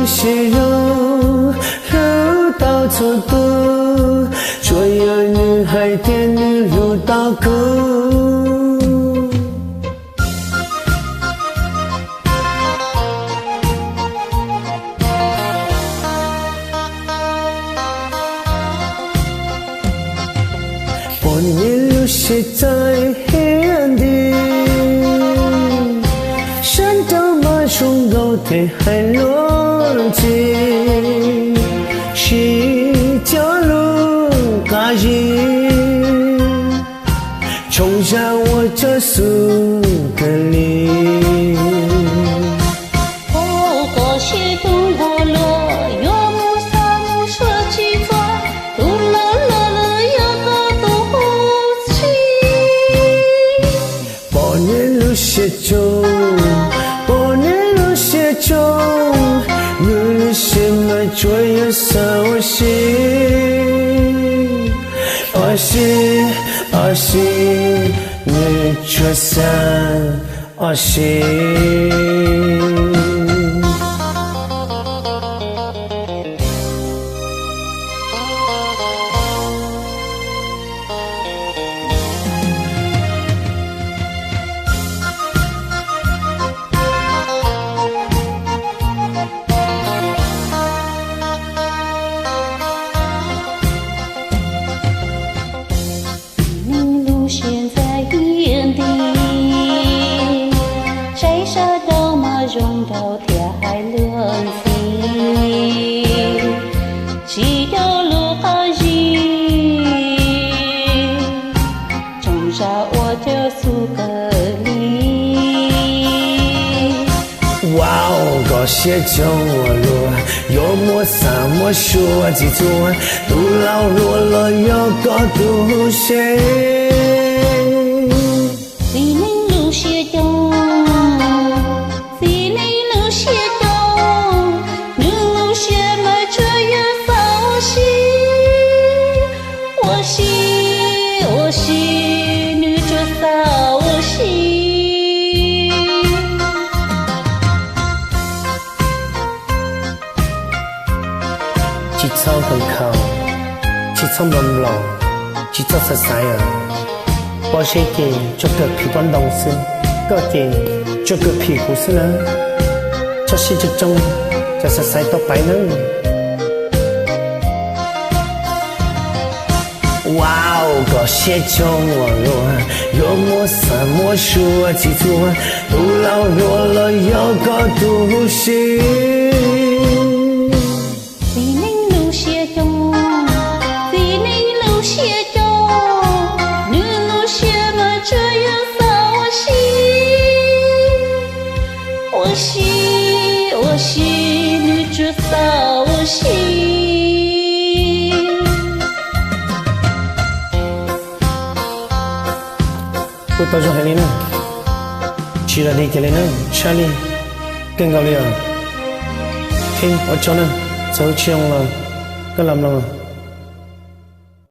有些肉到处都，所有女孩甜你入刀口。把你流血在黑暗里，山头马上高铁还落地，是角落嘎人，冲下我这苏格里。血中，把你流血中，你的血脉灼热伤我心，我心，我心，你却伤我心。现在眼底，摘下刀马扔到铁海轮子，几条路爬行，种下我的苏格里。哇哦，高血中我路，有莫啥莫说几座，都老弱了有个独谁。我心女着骚心，一草很靠，一草朦胧，一草实在啊。我写给这个屁管东西，个点这个屁股是呢，这是这种，这是晒到白呢。哇哦，高血中我弱，有莫啥莫说几座，都老弱了有个独行。谁能流血中，谁能流血中，你流血嘛这样扫我心，我心，我心，你这扫我心。我到时候喊你呢，去了你给你呢，查理，更高了，听我讲呢，走起用了，更难了。